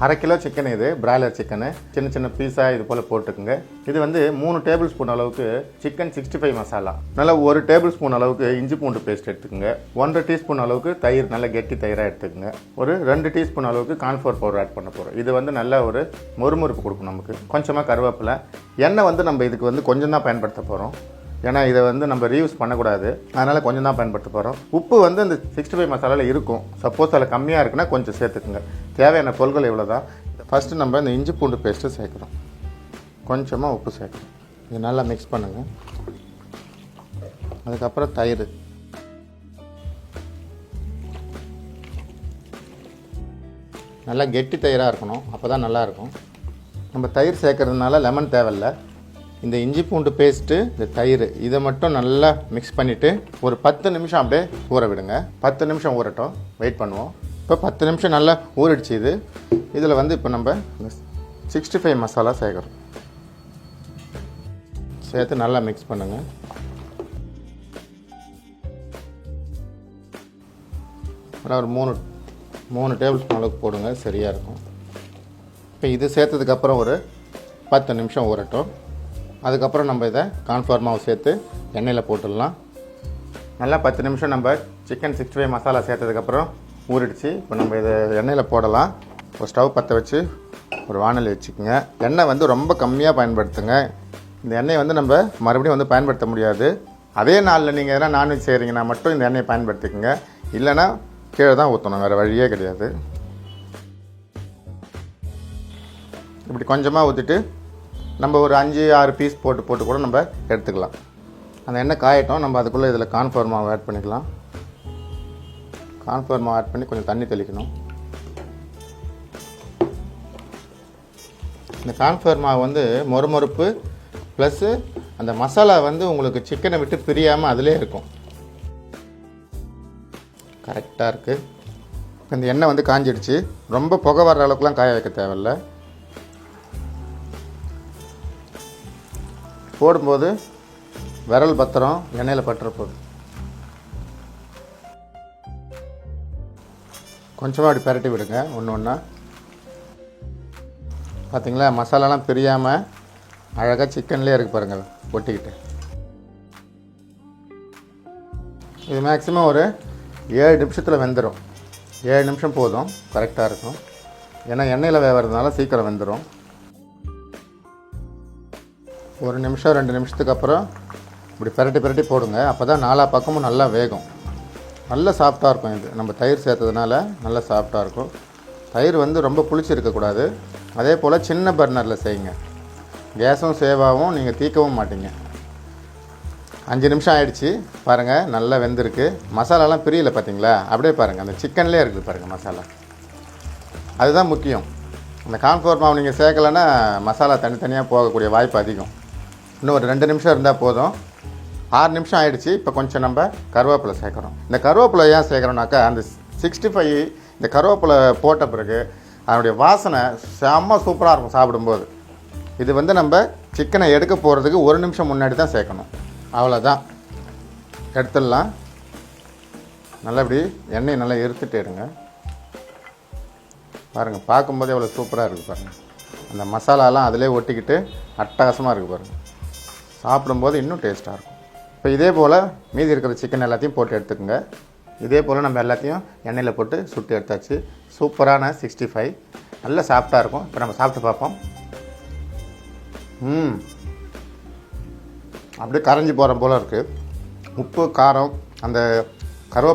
1/2 kilo chicken, இது broiler chicken. சின்ன சின்ன பீஸாக இது போல் போட்டுக்குங்க. இது வந்து 3 டேபிள் ஸ்பூன் அளவுக்கு சிக்கன் 65 மசாலா, நல்லா 1 டேபிள் ஸ்பூன் அளவுக்கு இஞ்சி பூண்டு பேஸ்ட் எடுத்துக்கோங்க. 1/2 டீஸ்பூன் அளவுக்கு தயிர், நல்ல கெட்டி தயிராக எடுத்துக்கோங்க. ஒரு 2 டீஸ்பூன் அளவுக்கு கார்ன்ஃப்ளவர் பவுடர் ஆட் பண்ண போகிறோம். இது வந்து நல்ல ஒரு மொறுமொறுப்பு கொடுக்கும் நமக்கு. கொஞ்சமாக கருவேப்பிலை. எண்ணெய் வந்து நம்ம இதுக்கு வந்து கொஞ்சம் தான் பயன்படுத்த போகிறோம், ஏன்னா இதை வந்து நம்ம ரீயூஸ் பண்ணக்கூடாது. அதனால் கொஞ்சம் தான் பயன்படுத்த போகிறோம். உப்பு வந்து இந்த 65 மசாலாவில் இருக்கும். சப்போஸ் அதில் கம்மியாக இருக்குன்னா கொஞ்சம் சேர்த்துக்குங்க. தேவையான பொருட்கள் இவ்வளோ தான். ஃபஸ்ட்டு நம்ம இந்த இஞ்சி பூண்டு பேஸ்ட்டு சேர்க்குறோம். கொஞ்சமாக உப்பு சேர்க்குறோம். இது நல்லா மிக்ஸ் பண்ணுங்கள். அதுக்கப்புறம் தயிர். நல்லா கெட்டி தயிராக இருக்கணும், அப்போ தான் நல்லாயிருக்கும். நம்ம தயிர் சேர்க்கறதுனால லெமன் தேவையில்லை. இந்த இஞ்சி பூண்டு பேஸ்ட்டு, இந்த தயிர், இதை மட்டும் நல்லா மிக்ஸ் பண்ணிவிட்டு ஒரு 10 நிமிஷம் அப்படியே ஊற விடுங்க. 10 நிமிஷம் ஊறட்டும், வெயிட் பண்ணுவோம். இப்போ 10 நிமிஷம் நல்லா ஊறிடுச்சு. இதில் வந்து இப்போ நம்ம 65 மசாலா சேர்க்குறோம். சேர்த்து நல்லா மிக்ஸ் பண்ணுங்கள். நல்லா ஒரு 3 டேபிள் ஸ்பூன் அளவுக்கு போடுங்க, சரியாக இருக்கும். இப்போ இது சேர்த்ததுக்கப்புறம் ஒரு 10 நிமிஷம் ஊறட்டும். அதுக்கப்புறம் நம்ம இதை கார்ன்ஃப்ளவர் மாவு சேர்த்து எண்ணெயில் போட்டுடலாம். நல்லா 10 நிமிஷம் நம்ம சிக்கன் 65 மசாலா சேர்த்ததுக்கப்புறம் ஊறிடுச்சு. இப்போ நம்ம இதை எண்ணெயில் போடலாம். ஒரு ஸ்டவ் பற்ற வச்சு ஒரு வாணலி வச்சுக்கோங்க. எண்ணெய் வந்து ரொம்ப கம்மியாக பயன்படுத்துங்க. இந்த எண்ணெயை வந்து நம்ம மறுபடியும் வந்து பயன்படுத்த முடியாது. அதே நாளில் நீங்கள் எதனா நான்வெஜ் செய்கிறீங்கன்னா மட்டும் இந்த எண்ணெயை பயன்படுத்திக்கோங்க. இல்லைன்னா கீழே தான் ஊற்றணும், வேறு வழியே கிடையாது. இப்படி கொஞ்சமாக ஊற்றிட்டு நம்ம ஒரு 5-6 பீஸ் போட்டு கூட நம்ம எடுத்துக்கலாம். அந்த எண்ணெய் காயட்டும். நம்ம அதுக்குள்ளே இதில் கார்ன்ஃப்ளவர் மாவு ஆட் பண்ணிக்கலாம். கார்ன்ஃப்ளவர் மாவு ஆட் பண்ணி கொஞ்சம் தண்ணி தெளிக்கணும். இந்த கார்ன்ஃப்ளவர் மாவு வந்து மொறுமொறுப்பு ப்ளஸ்ஸு அந்த மசாலா வந்து உங்களுக்கு சிக்கனை விட்டு பிரியாமல் அதிலே இருக்கும். கரெக்டாக இருக்குது. இப்போ இந்த எண்ணெய் வந்து காஞ்சிடுச்சு. ரொம்ப புகை வர்ற அளவுக்குலாம் காய வைக்க தேவையில்லை. போடும்போது விரல் பத்திரம் எண்ணெயில் பட்டுற போகுது. கொஞ்சமாக அப்படி பரட்டி விடுங்க ஒன்று ஒன்றா. பார்த்தீங்களா, மசாலாலாம் பிரியாமல் அழகாக சிக்கன்லேயே இருக்குது பாருங்கள், ஒட்டிக்கிட்டு. இது மேக்ஸிமம் ஒரு 7 நிமிஷத்தில் வெந்துடும். 7 நிமிஷம் போதும், கரெக்டாக இருக்கும். ஏன்னா எண்ணெயில் வேகிறதுனால சீக்கிரம் வெந்துடும். 1 நிமிஷம் 2 நிமிஷத்துக்கு அப்புறம் இப்படி பரட்டி போடுங்க. அப்போ தான் 4 பக்கமும் நல்லா வேகும். நல்லா சாஃப்டாக இருக்கும். இது நம்ம தயிர் சேர்த்ததுனால நல்லா சாஃப்டாக இருக்கும். தயிர் வந்து ரொம்ப புளிச்சு இருக்கக்கூடாது. அதே போல் சின்ன பர்னரில் செய்யுங்க. கேஸும் சேவாகவும், நீங்கள் தீக்கவும் மாட்டீங்க. 5 நிமிஷம் ஆகிடுச்சு பாருங்கள், நல்லா வெந்திருக்கு. மசாலாலாம் பிரியல பார்த்தீங்களா, அப்படியே பாருங்கள் அந்த சிக்கன்லேயே இருக்குது பாருங்கள் மசாலா. அதுதான் முக்கியம். அந்த கார்ன்ஃப்ளவர் மாவு நீங்கள் சேர்க்கலைன்னா மசாலா தனித்தனியாக போகக்கூடிய வாய்ப்பு அதிகம். இன்னும் ஒரு 2 நிமிஷம் இருந்தால் போதும். 6 நிமிஷம் ஆகிடுச்சு. இப்போ கொஞ்சம் நம்ம கருவேப்பிலை சேர்க்குறோம். இந்த கருவேப்பிலை ஏன் சேர்க்குறோம்னாக்கா, அந்த 65 இந்த கருவேப்பிலை போட்ட பிறகு அதனுடைய வாசனை செம்ம சூப்பராக இருக்கும் சாப்பிடும்போது. இது வந்து நம்ம சிக்கனை எடுக்க போகிறதுக்கு 1 நிமிஷம் முன்னாடி தான் சேர்க்கணும். அவ்வளோதான், எடுத்துடலாம். நல்லா இப்படி எண்ணெயை நல்லா எடுத்துகிட்டு எடுங்க. பாருங்கள், பார்க்கும்போதே எவ்வளோ சூப்பராக இருக்குது பாருங்கள். அந்த மசாலாலாம் அதிலே ஒட்டிக்கிட்டு அட்டகாசமாக இருக்குது பாருங்கள். சாப்பிடும்போது இன்னும் டேஸ்ட்டாக இருக்கும். இப்போ இதே போல் மீதி இருக்கிற சிக்கன் எல்லாத்தையும் போட்டு எடுத்துக்கோங்க. இதே போல் நம்ம எல்லாத்தையும் எண்ணெயில் போட்டு சுட்டு எடுத்தாச்சு. சூப்பரான 65 நல்லா சாஃப்டாக இருக்கும். இப்போ நம்ம சாப்பிட்டு பார்ப்போம். அப்படியே கரைஞ்சி போகிற போல் இருக்குது. உப்பு, காரம், அந்த கருவேப்பிலை